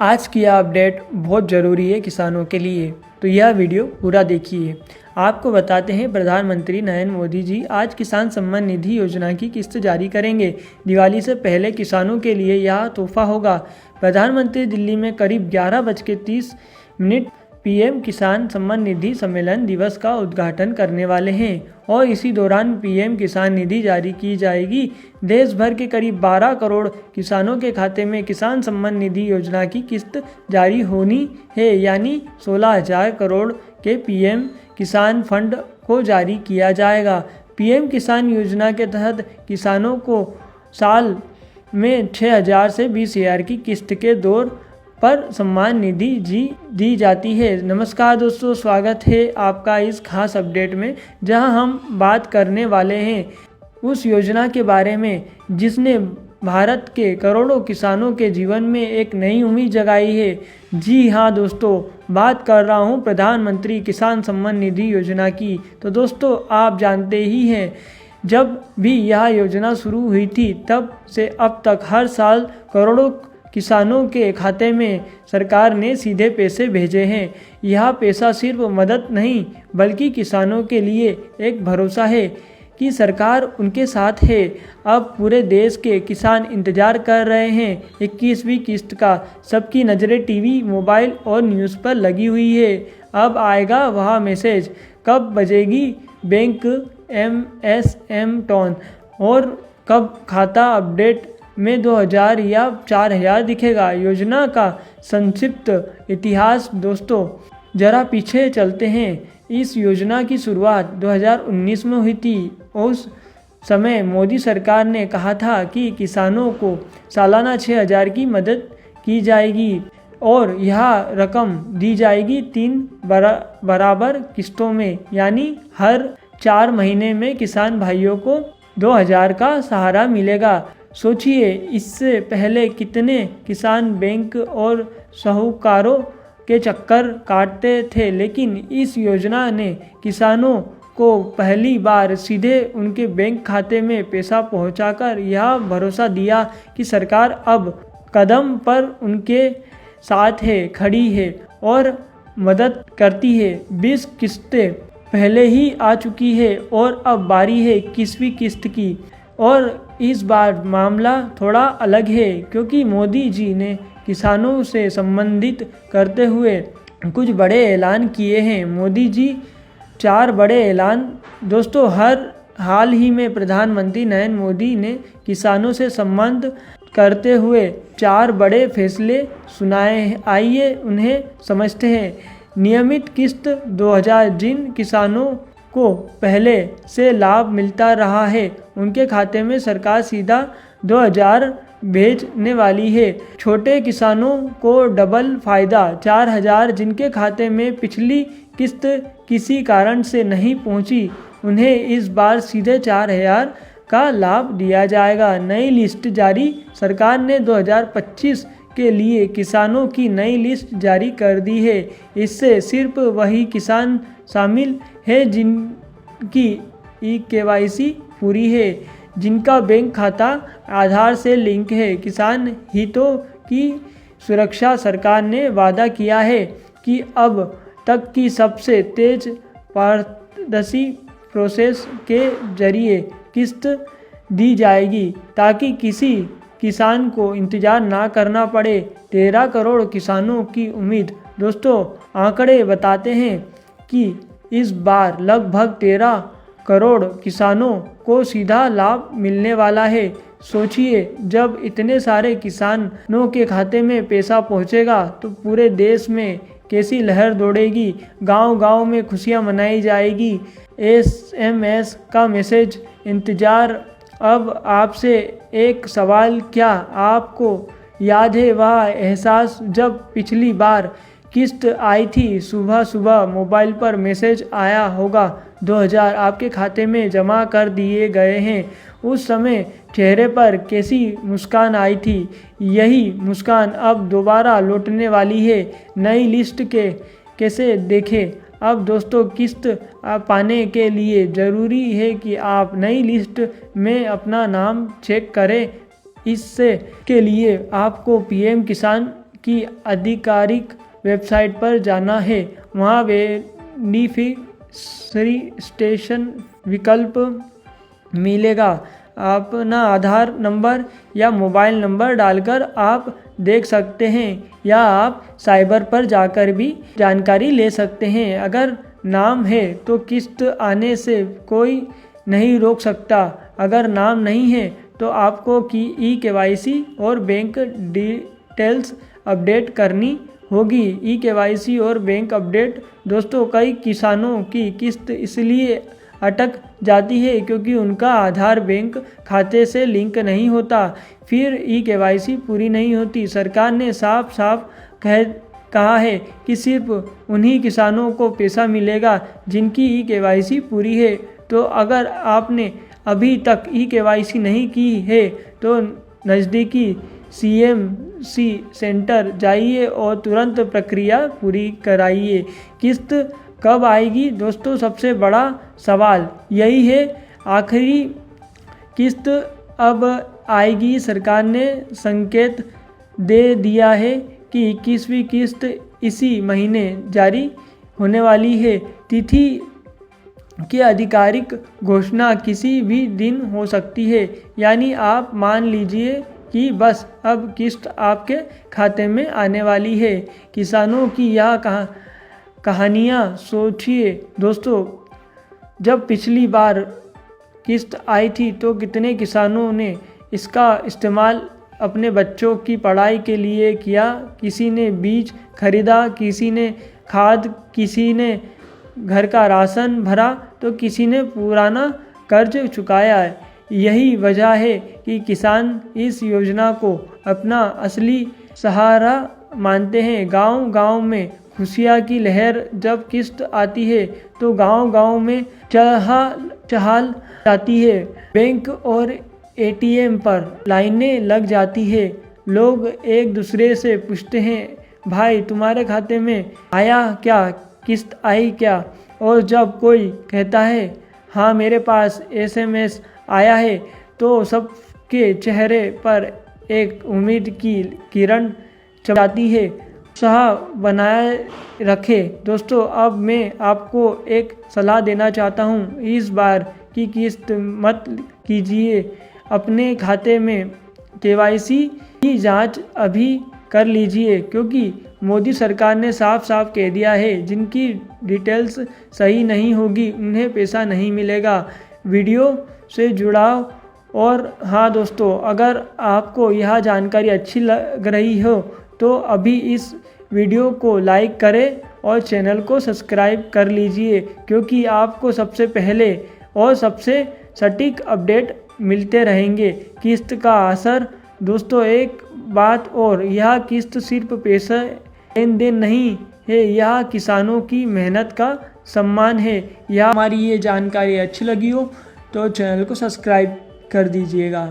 आज की यह अपडेट बहुत ज़रूरी है किसानों के लिए, तो यह वीडियो पूरा देखिए। आपको बताते हैं प्रधानमंत्री नरेंद्र मोदी जी आज किसान सम्मान निधि योजना की किस्त जारी करेंगे। दिवाली से पहले किसानों के लिए यह तोहफा होगा। प्रधानमंत्री दिल्ली में करीब 11:30 पीएम किसान सम्मान निधि सम्मेलन दिवस का उद्घाटन करने वाले हैं और इसी दौरान पीएम किसान निधि जारी की जाएगी। देश भर के करीब 12 करोड़ किसानों के खाते में किसान सम्मान निधि योजना की किस्त जारी होनी है, यानी 16,000 करोड़ के पीएम किसान फंड को जारी किया जाएगा। पीएम किसान योजना के तहत किसानों को साल में 6,000 से 20,000 की किस्त के दौर पर सम्मान निधि दी जाती है। नमस्कार दोस्तों, स्वागत है आपका इस खास अपडेट में, जहां हम बात करने वाले हैं उस योजना के बारे में जिसने भारत के करोड़ों किसानों के जीवन में एक नई उम्मीद जगाई है। जी हाँ दोस्तों, बात कर रहा हूं प्रधानमंत्री किसान सम्मान निधि योजना की। तो दोस्तों, आप जानते ही हैं, जब भी यह योजना शुरू हुई थी तब से अब तक हर साल करोड़ों किसानों के खाते में सरकार ने सीधे पैसे भेजे हैं। यह पैसा सिर्फ मदद नहीं बल्कि किसानों के लिए एक भरोसा है कि सरकार उनके साथ है। अब पूरे देश के किसान इंतजार कर रहे हैं 21वीं किस्त का। सबकी नज़रें टीवी, मोबाइल और न्यूज़ पर लगी हुई है। अब आएगा वह मैसेज, कब बजेगी बैंक एमएसएम टोन और कब खाता अपडेट में 2,000 या 4,000 दिखेगा। योजना का संक्षिप्त इतिहास दोस्तों, जरा पीछे चलते हैं। इस योजना की शुरुआत 2019 में हुई थी। उस समय मोदी सरकार ने कहा था कि किसानों को सालाना 6,000 की मदद की जाएगी और यह रकम दी जाएगी 3 बराबर किस्तों में, यानी हर 4 महीने में किसान भाइयों को 2,000 का सहारा मिलेगा। सोचिए, इससे पहले कितने किसान बैंक और साहूकारों के चक्कर काटते थे, लेकिन इस योजना ने किसानों को पहली बार सीधे उनके बैंक खाते में पैसा पहुंचाकर यह भरोसा दिया कि सरकार अब कदम पर उनके साथ है, खड़ी है और मदद करती है। 20 किस्तें पहले ही आ चुकी है और अब बारी है 21वीं किस्त की। और इस बार मामला थोड़ा अलग है क्योंकि मोदी जी ने किसानों से संबंधित करते हुए कुछ बड़े ऐलान किए हैं। मोदी जी 4 बड़े ऐलान दोस्तों, हाल ही में प्रधानमंत्री नरेंद्र मोदी ने किसानों से संबंध करते हुए 4 बड़े फैसले सुनाए हैं। आइए उन्हें समझते हैं। नियमित किस्त 2,000, जिन किसानों को पहले से लाभ मिलता रहा है उनके खाते में सरकार सीधा 2,000 भेजने वाली है। छोटे किसानों को डबल फायदा 4,000, जिनके खाते में पिछली किस्त किसी कारण से नहीं पहुंची उन्हें इस बार सीधे 4,000 का लाभ दिया जाएगा। नई लिस्ट जारी, सरकार ने 2025 के लिए किसानों की नई लिस्ट जारी कर दी है। इससे सिर्फ वही किसान शामिल है जिनकी KYC पूरी है, जिनका बैंक खाता आधार से लिंक है। किसान हितों की सुरक्षा, सरकार ने वादा किया है कि अब तक की सबसे तेज पारदर्शी प्रोसेस के जरिए किस्त दी जाएगी ताकि किसी किसान को इंतजार ना करना पड़े। 13 करोड़ किसानों की उम्मीद दोस्तों, आंकड़े बताते हैं कि इस बार लगभग 13 करोड़ किसानों को सीधा लाभ मिलने वाला है। सोचिए, जब इतने सारे किसानों के खाते में पैसा पहुंचेगा तो पूरे देश में कैसी लहर दौड़ेगी। गांव-गांव में खुशियां मनाई जाएगी। SMS का मैसेज इंतजार। अब आपसे एक सवाल, क्या आपको याद है वह एहसास जब पिछली बार किस्त आई थी? सुबह सुबह मोबाइल पर मैसेज आया होगा, 2,000 आपके खाते में जमा कर दिए गए हैं। उस समय चेहरे पर कैसी मुस्कान आई थी। यही मुस्कान अब दोबारा लौटने वाली है। नई लिस्ट के कैसे देखें? अब दोस्तों, किस्त पाने के लिए ज़रूरी है कि आप नई लिस्ट में अपना नाम चेक करें। इससे के लिए आपको पीएम किसान की आधिकारिक वेबसाइट पर जाना है। वहाँ बेनिफिशियरी विकल्प मिलेगा। अपना आधार नंबर या मोबाइल नंबर डालकर आप देख सकते हैं या आप साइबर पर जाकर भी जानकारी ले सकते हैं। अगर नाम है तो किस्त आने से कोई नहीं रोक सकता। अगर नाम नहीं है तो आपको ई-केवाईसी और बैंक डिटेल्स अपडेट करनी होगी। ई-केवाईसी और बैंक अपडेट दोस्तों, कई किसानों की किस्त इसलिए अटक जाती है क्योंकि उनका आधार बैंक खाते से लिंक नहीं होता, फिर ई-केवाईसी पूरी नहीं होती। सरकार ने साफ साफ कहा है कि सिर्फ उन्हीं किसानों को पैसा मिलेगा जिनकी ई-केवाईसी पूरी है। तो अगर आपने अभी तक ई-केवाईसी नहीं की है तो नज़दीकी CMC सेंटर जाइए और तुरंत प्रक्रिया पूरी कराइए। किस्त कब आएगी दोस्तों, सबसे बड़ा सवाल यही है। आखिरी किस्त अब आएगी। सरकार ने संकेत दे दिया है कि 21वीं किस्त इसी महीने जारी होने वाली है। तिथि की आधिकारिक घोषणा किसी भी दिन हो सकती है। यानी आप मान लीजिए कि बस अब किस्त आपके खाते में आने वाली है। किसानों की यह कहानियाँ सोचिए दोस्तों, जब पिछली बार किस्त आई थी तो कितने किसानों ने इसका इस्तेमाल अपने बच्चों की पढ़ाई के लिए किया। किसी ने बीज खरीदा, किसी ने खाद, किसी ने घर का राशन भरा तो किसी ने पुराना कर्ज चुकाया है। यही वजह है कि किसान इस योजना को अपना असली सहारा मानते हैं। गांव-गांव में खुशियाँ की लहर जब किस्त आती है तो गांव-गांव में चहल जाती है। बैंक और ATM पर लाइनें लग जाती है। लोग एक दूसरे से पूछते हैं, भाई तुम्हारे खाते में आया क्या, किस्त आई क्या? और जब कोई कहता है हाँ मेरे पास SMS आया है तो सबके चेहरे पर एक उम्मीद की किरण चमकती है। उत्साह बनाए रखे दोस्तों। अब मैं आपको एक सलाह देना चाहता हूँ, इस बार की किस्त मत कीजिए। अपने खाते में KYC की जांच अभी कर लीजिए, क्योंकि मोदी सरकार ने साफ साफ कह दिया है जिनकी डिटेल्स सही नहीं होगी उन्हें पैसा नहीं मिलेगा। वीडियो से जुड़ाव। और हाँ दोस्तों, अगर आपको यह जानकारी अच्छी लग रही हो तो अभी इस वीडियो को लाइक करें और चैनल को सब्सक्राइब कर लीजिए, क्योंकि आपको सबसे पहले और सबसे सटीक अपडेट मिलते रहेंगे। किस्त का असर दोस्तों, एक बात और, यह किस्त सिर्फ पैसा लेन देन नहीं है, यह किसानों की मेहनत का सम्मान है। यह हमारी ये जानकारी अच्छी लगी हो तो चैनल को सब्सक्राइब कर दीजिएगा।